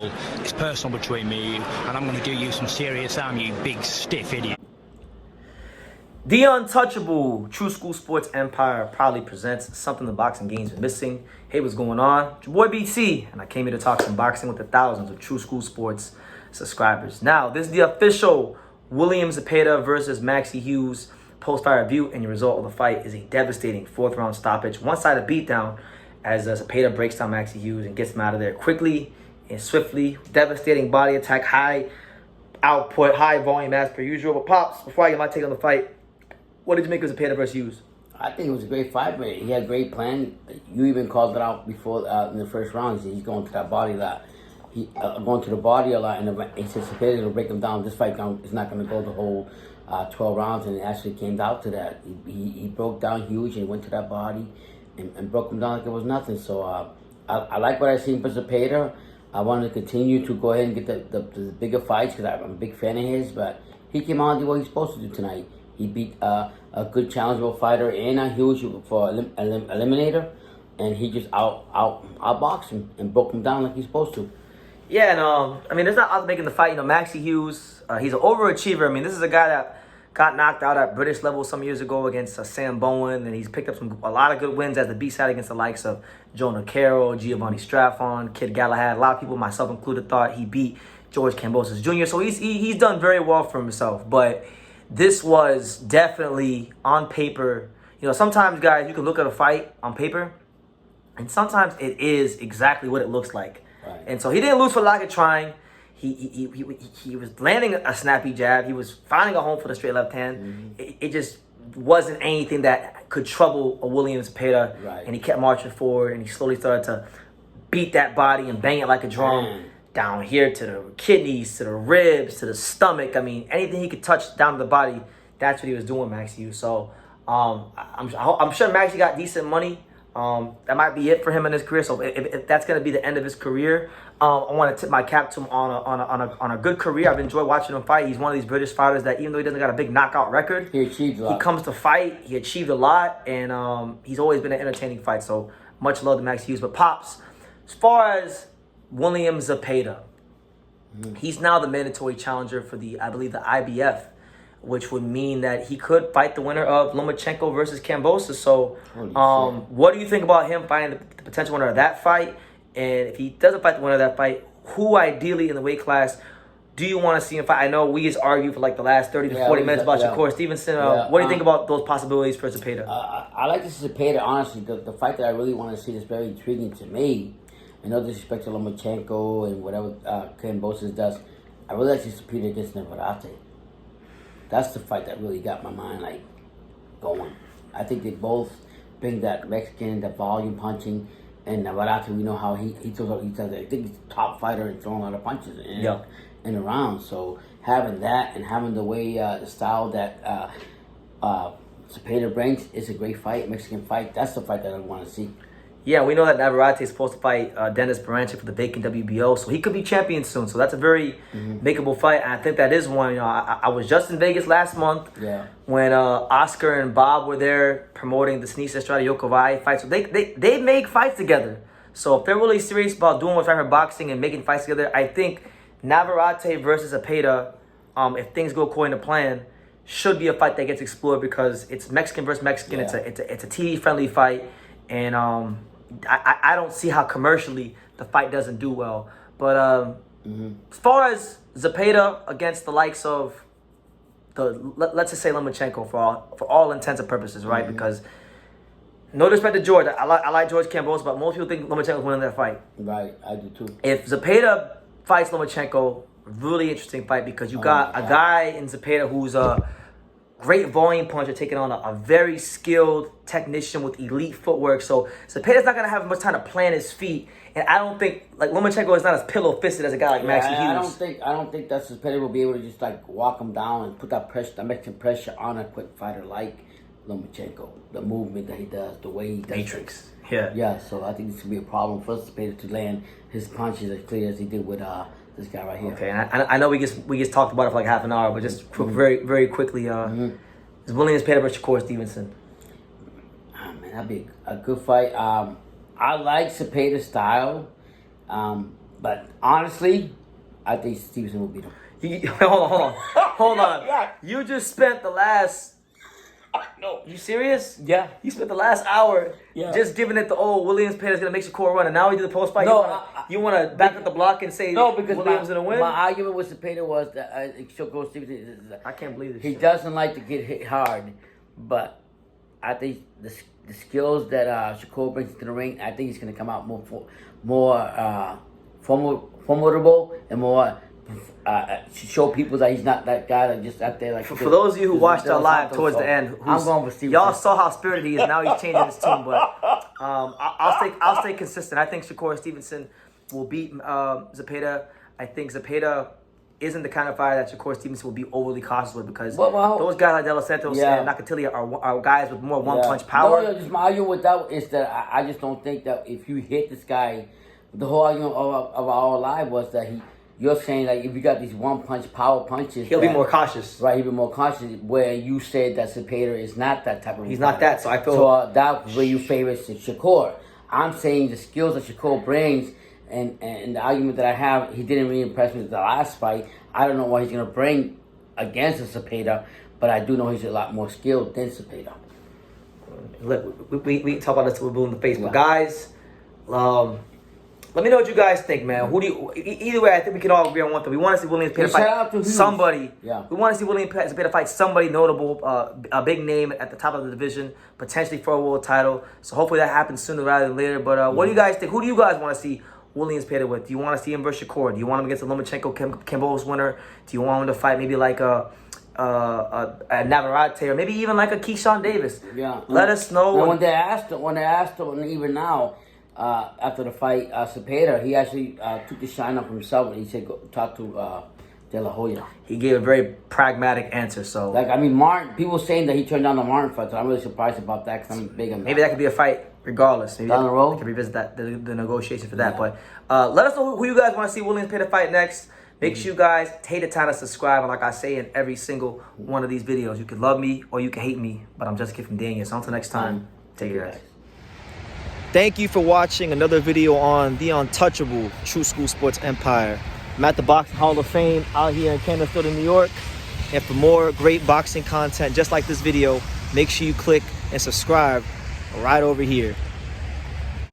It's personal between me and you, and I'm going to do you some serious harm, you big stiff idiot. The Untouchable True School Sports Empire proudly presents something the boxing game's been missing. Hey, what's going on? It's your boy BT, and I came here to talk some boxing with the thousands of True School Sports subscribers. Now, this is the official Zepeda versus Maxi Hughes post-fight review, and the result of the fight is a devastating fourth-round stoppage, one-sided beatdown, as Zepeda breaks down Maxi Hughes and gets him out of there quickly and swiftly. Devastating body attack, high output, high volume as per usual. But Pops, before I get my take on the fight, what did you make of Zepeda versus Hughes? I think it was a great fight, but he had a great plan. You even called it out before in the first round. He said he's going to that body a lot. Going to the body a lot, and he said Zepeda will break him down. This fight is not going to go the whole 12 rounds, and it actually came down to that. He broke down Hughes and went to that body and broke him down like it was nothing. So I like what I seen for Zepeda. I wanted to continue to go ahead and get the bigger fights because I'm a big fan of his, but he came out and did what he's supposed to do tonight. He beat a good challengeable fighter and a huge for eliminator, and he just outboxed him and broke him down like he's supposed to. Yeah, and I mean, there's not odds making the fight. You know, Maxi Hughes, he's an overachiever. I mean, this is a guy that got knocked out at British level some years ago against Sam Bowen, and he's picked up a lot of good wins as the B-side against the likes of Jonah Carroll, Giovanni Straffon, Kid Galahad. A lot of people, myself included, thought he beat George Kambosos Jr., so he's done very well for himself, but this was definitely on paper. You know, sometimes, guys, you can look at a fight on paper, and sometimes it is exactly what it looks like. Right. And so he didn't lose for lack of trying. He was landing a snappy jab. He was finding a home for the straight left hand. Mm-hmm. It just wasn't anything that could trouble a Zepeda. Right. And he kept marching forward, and he slowly started to beat that body and bang it like a drum. Down here to the kidneys, to the ribs, to the stomach. I mean, anything he could touch down to the body, that's what he was doing, Maxi. So I'm sure Maxi got decent money. That might be it for him in his career. So if that's going to be the end of his career, I want to tip my cap to him on a good career. I've enjoyed watching him fight. He's one of these British fighters that, even though he doesn't got a big knockout record, he achieved a lot. He comes to fight. He achieved a lot, and he's always been an entertaining fight. So much love to Maxi Hughes. But Pops, as far as Zepeda, he's now the mandatory challenger for I believe the IBF, which would mean that he could fight the winner of Lomachenko versus Kambosos. So what do you think about him fighting the potential winner of that fight? And if he doesn't fight the winner of that fight, who ideally in the weight class do you want to see him fight? I know we just argued for like the last 30 to 40 minutes about Shakur Stevenson. What do you think about those possibilities for Zepeda? I like this Zepeda, honestly. The fight that I really want to see that's very intriguing to me, and no disrespect to Lomachenko and whatever Kambosos does, I really like to see Zepeda against Navarrete. That's the fight that really got my mind like going. I think they both bring that Mexican, that volume punching, and Navarrete, we know how he throws out each other. I think he's a top fighter and throwing a lot of punches in the round. So having that and having the way, the style that Zepeda brings is a great fight, Mexican fight. That's the fight that I want to see. Yeah, we know that Navarrete is supposed to fight Dennis Baranchik for the vacant WBO, so he could be champion soon. So that's a very makeable fight, and I think that is one. You know, I was just in Vegas last month when Oscar and Bob were there promoting the Sneeze Estrada Yokovai fight. So they make fights together. So if they're really serious about doing what's right for boxing and making fights together, I think Navarrete versus Zepeda, if things go according to plan, should be a fight that gets explored because it's Mexican versus Mexican. Yeah. It's a TV friendly fight, and I don't see how commercially the fight doesn't do well. But as far as Zepeda against the likes of let's just say Lomachenko for all intents and purposes, right? Because no disrespect to George, I like George Kambosos, but most people think Lomachenko's winning that fight. Right, I do too. If Zepeda fights Lomachenko, really interesting fight because you got a guy in Zepeda who's a great volume puncher taking on a very skilled technician with elite footwork. So Zepeda's not going to have much time to plan his feet. And I don't think, like, Lomachenko is not as pillow-fisted as a guy like Maxi Hughes. I don't think that Zepeda will be able to just, like, walk him down and put that pressure, that Mexican pressure on a quick fighter like Lomachenko. The movement that he does, the way he does Matrix. It. Yeah, so I think this could be a problem for Zepeda to land his punches as clear as he did with this guy right here. Okay, and I know we just talked about it for like half an hour, but just very, very quickly, is Zepeda versus Shakur Stevenson? Man, that'd be a good fight. I like Zepeda's style. But honestly, I think Stevenson will beat him. Hold on. Yeah. You just spent the last. No. You serious? Yeah. You spent the last hour Yeah. just giving it the Williams Pereira's gonna make Shakur run, and now we do the post fight. No, you wanna back up the block and say No, because Williams gonna win? my argument with Zepeda was that Shakur Stevenson. I can't believe this. He shit. doesn't like to get hit hard, but I think the skills that Shakur brings to the ring, I think he's gonna come out more formidable and more. Show people that he's not that guy that just out there like. For those of you who watched our live towards the end, I'm going for Stevenson. Y'all saw how spirited he is. Now he's changing his tune, but I'll stay consistent. I think Shakur Stevenson will beat Zepeda. I think Zepeda isn't the kind of fighter that Shakur Stevenson will be overly cautious with because those guys like De Los Santos and Nakatilia are guys with more one-punch power. No, just my argument with that is that I just don't think that if you hit this guy, the whole argument of our live was that you're saying like if you got these one-punch power punches, he'll be more cautious. Right, he'll be more cautious. Where you said that Zepeda is not that type of. He's not that, so I feel. So that's where you favor Shakur. I'm saying the skills that Shakur brings, and the argument that I have, he didn't really impress me with the last fight. I don't know what he's gonna bring against Zepeda, but I do know he's a lot more skilled than Zepeda. Look, we can talk about this till we're blue in the face, but guys, let me know what you guys think, man. Who do you? Either way, I think we can all agree on one thing. We want to see Williams Zepeda fight somebody. Yeah. We want to see Williams Zepeda fight somebody notable, a big name at the top of the division, potentially for a world title. So hopefully that happens sooner rather than later. But what do you guys think? Who do you guys want to see Williams Zepeda with? Do you want to see him versus Shakur? Do you want him against a Lomachenko Kimbo's winner? Do you want him to fight maybe like a Navarrete or maybe even like a Keyshawn Davis? Yeah. Let us know. When they asked him, even now. After the fight, Zepeda, he actually took the shine off himself and he said, "Go talk to De La Hoya." He gave a very pragmatic answer. So, like, I mean, Martin. People saying that he turned down the Martin fight, so I'm really surprised about that because I'm big on that. Maybe that could be a fight regardless. Maybe down the road, we can revisit that the negotiation for that. But let us know who you guys want to see Williams Zepeda fight next. Make sure you guys take the time to subscribe. And like I say in every single one of these videos, you can love me or you can hate me, but I'm just a kid from Daniel. So until next time, take care, guys. Thank you for watching another video on the untouchable True School Sports Empire. I'm at the Boxing Hall of Fame out here in Canterfield, New York. And for more great boxing content just like this video, make sure you click and subscribe right over here.